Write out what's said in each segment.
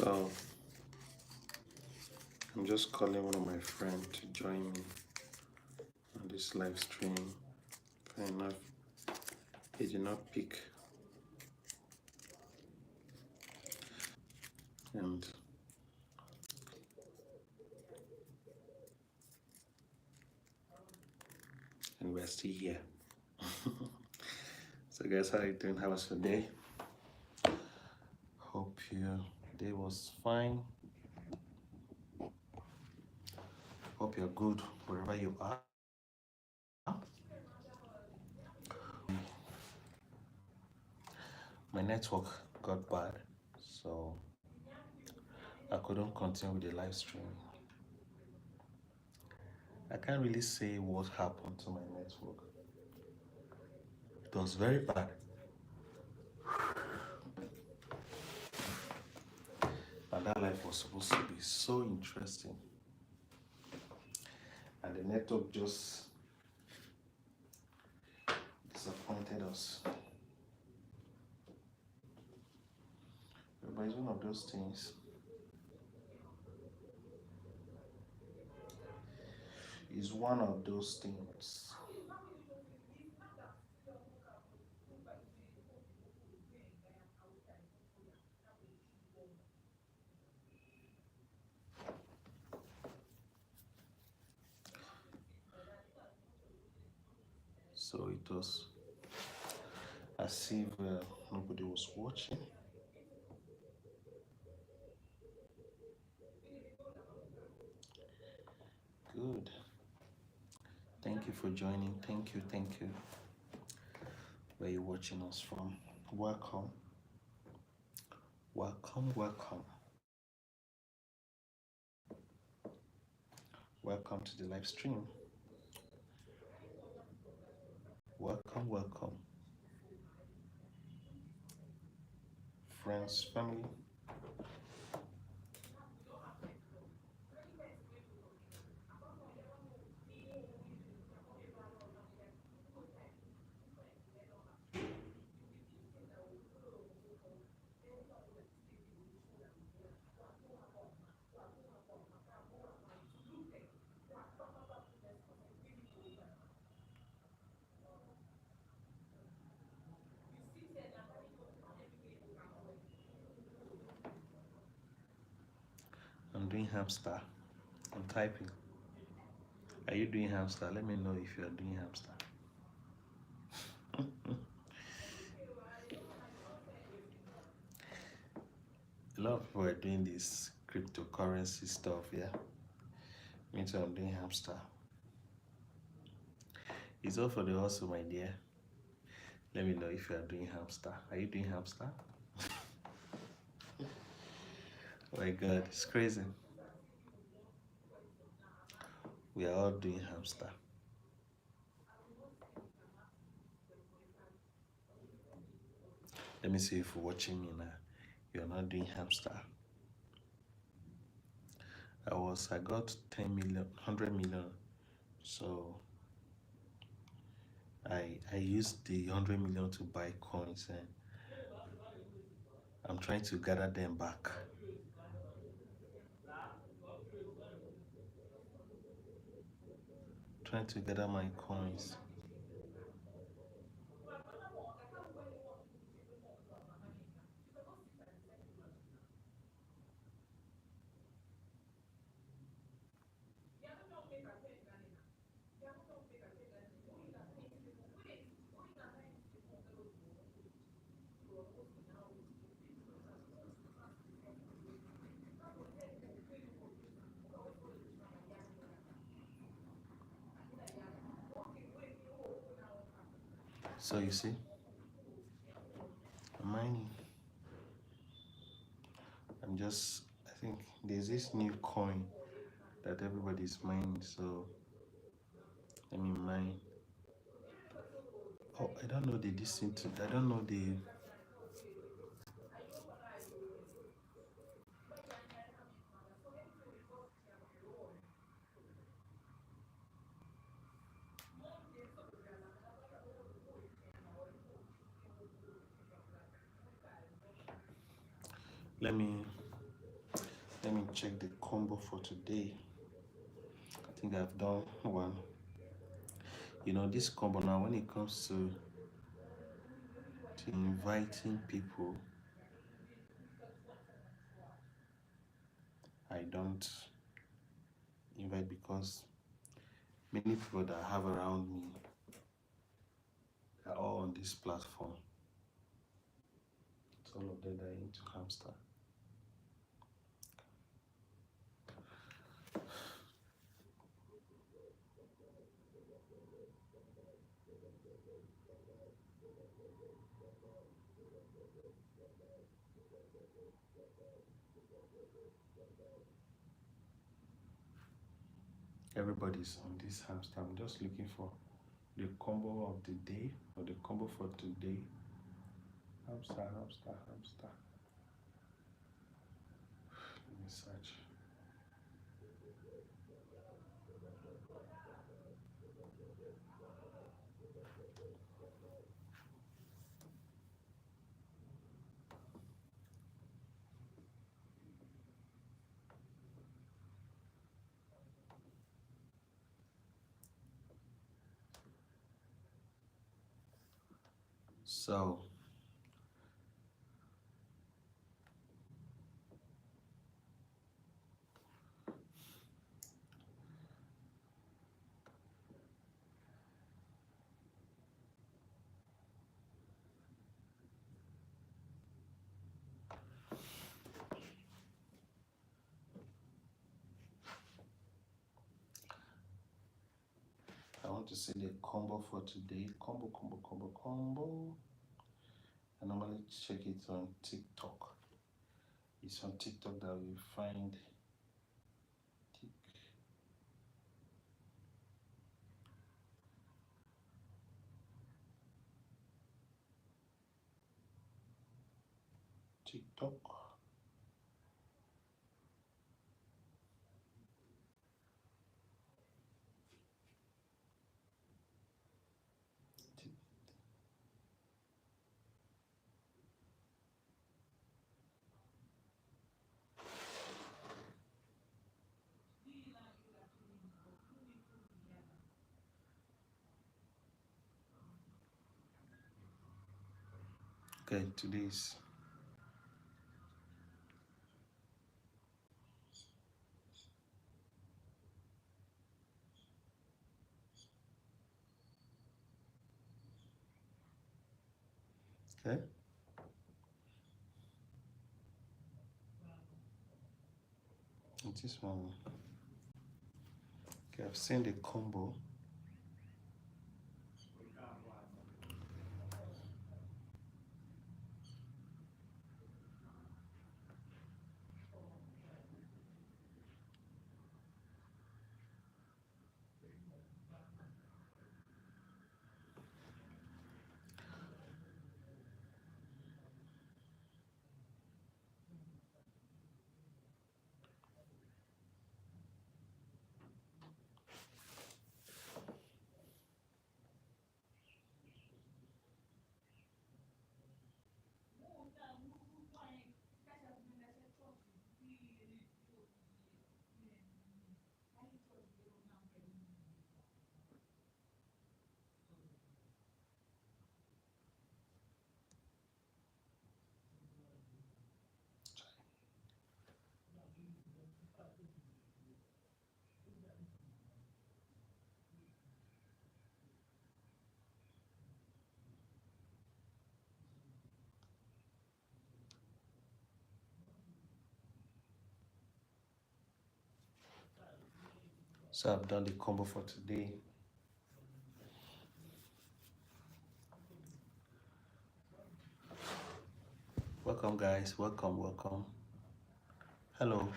So I'm just calling one of my friends to join me on this live stream. Fair enough, he did not pick, and we're still here. So guys, how are you doing? How was your day? Hope your day was fine. Hope you're good wherever you are. My network got bad, so I couldn't continue with the live stream. I can't really say what happened to my network. It was very bad. And that life was supposed to be so interesting. And the network just disappointed us. But it's one of those things. It's one of those things. So it was as if nobody was watching. Good. Thank you for joining. Thank you. Thank you. Where you watching us from? Welcome. Welcome. Welcome. Welcome to the live stream. Welcome. Welcome. Friends, family. I'm doing hamster. I'm typing. Are you doing hamster? Let me know if you are doing hamster. A lot of people are doing this cryptocurrency stuff, yeah. Me too, I'm doing hamster. It's all for the hustle, my dear. Let me know if you are doing hamster. Are you doing hamster? Oh my god, it's crazy. We are all doing hamster. Let me see if you're watching me now. You're not doing hamster. I got 10 million, 100 million. So I used the 100 million to buy coins, and I'm trying to gather them back. Trying to gather my coins. So you see, I'm mining. I think there's this new coin that everybody's mining, so let me mine. Oh, I don't know the distance. I don't know the. Let me check the combo for today. I think I've done one. This combo now, when it comes to inviting people, I don't invite because many people that I have around me are all on this platform. All of them are into hamster. Everybody's on this hamster. I'm just looking for the combo of the day or the combo for today. Hamster, hamster, hamster. Let me search. So I want to see the combo for today. Combo, combo, combo, combo. I normally check it on TikTok. It's on TikTok that we find TikTok. Okay, today's okay. And this one. Okay, I've seen the combo. So I've done the combo for today. Welcome, guys. Welcome, welcome. Hello,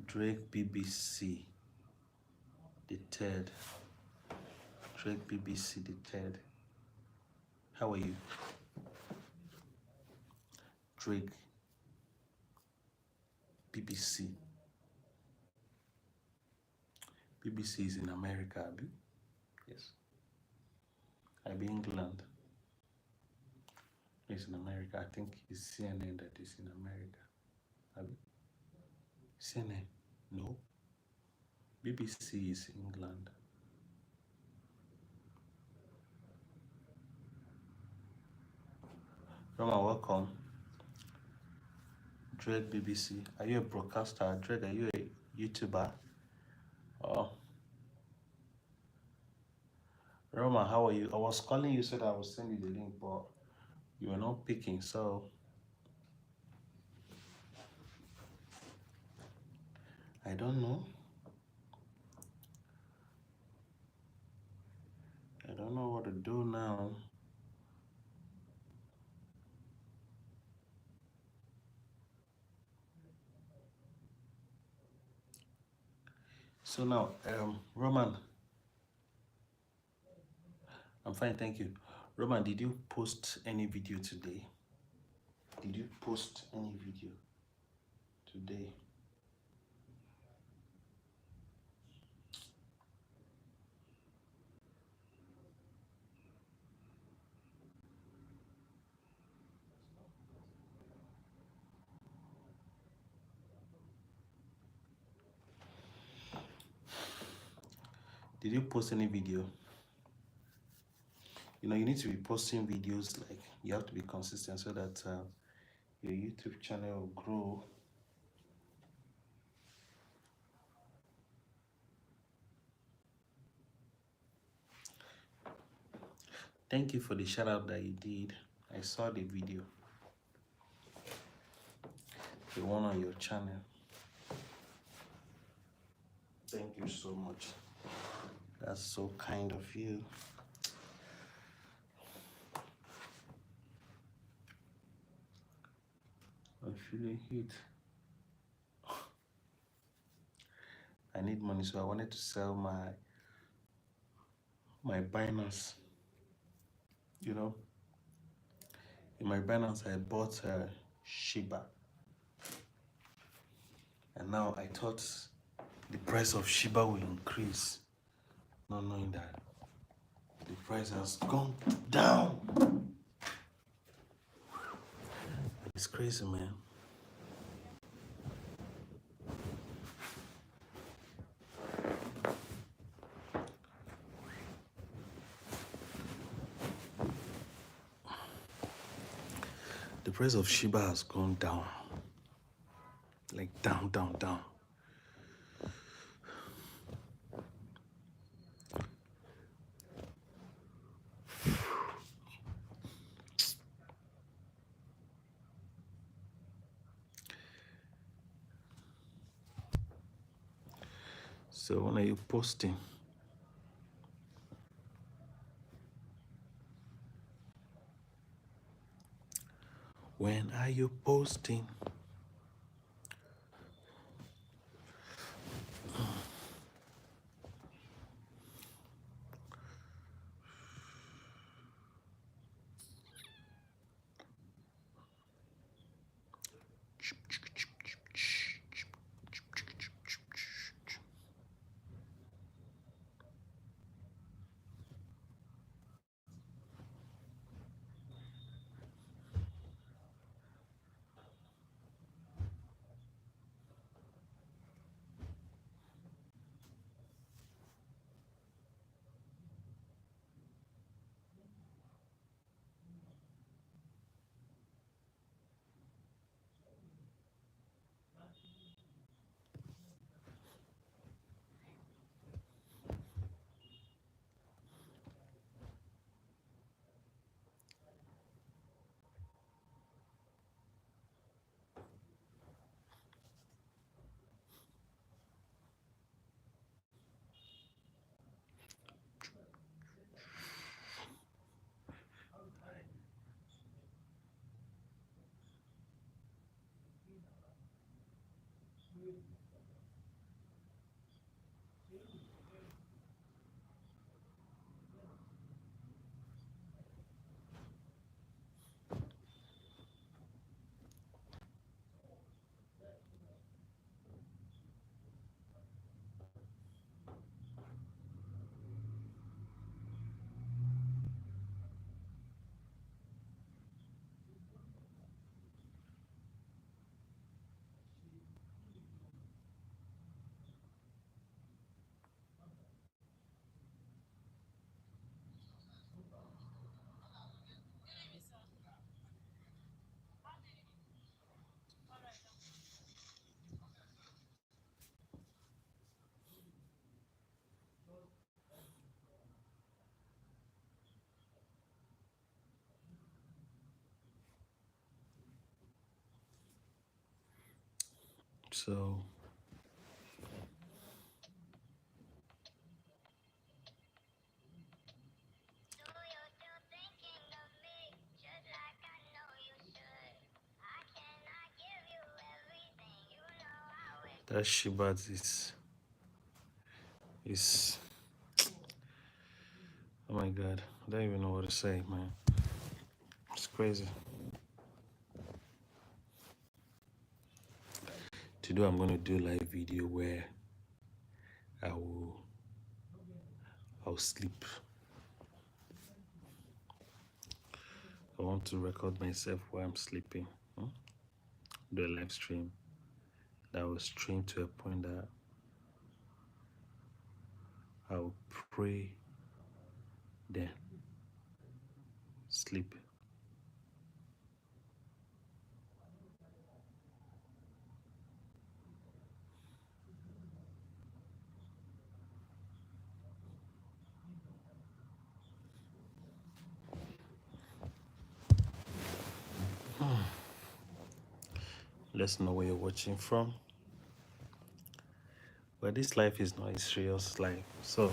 Drake BBC, the third. Drake BBC, the third. How are you? Drake BBC. BBC is in America, Abi? Yes. Abi England. It's in America. I think it's CNN that is in America. Abi? CNN? No. BBC is England. Roma, welcome. Dread BBC. Are you a broadcaster? Dread, are you a YouTuber? Oh, Roma, how are you? I was calling you so that I would send you the link, but you were not picking, so I don't know. I don't know what to do now. So now, Roman, I'm fine, thank you. Roman, did you post any video today? Did you post any video today? Did you post any video? You know, you need to be posting videos, like you have to be consistent so that your YouTube channel will grow. Thank you for the shout out that you did. I saw the video, the one on your channel. Thank you so much. That's so kind of you. I'm feeling heat. I need money, so I wanted to sell my Binance. You know, in my Binance, I bought Shiba, and now I thought the price of Shiba will increase, not knowing that the price has gone down. It's crazy, man. The price of Shiba has gone down. Like down, down, down. So when are you posting? When are you posting? So that Shibat is oh my god, I don't even know what to say, man. It's crazy. Today I'm gonna do a live video where I will I'll sleep. I want to record myself while I'm sleeping. Do a live stream that will stream to a point that I'll pray then sleep. Let's know where you're watching from. But this life is not a serious life. So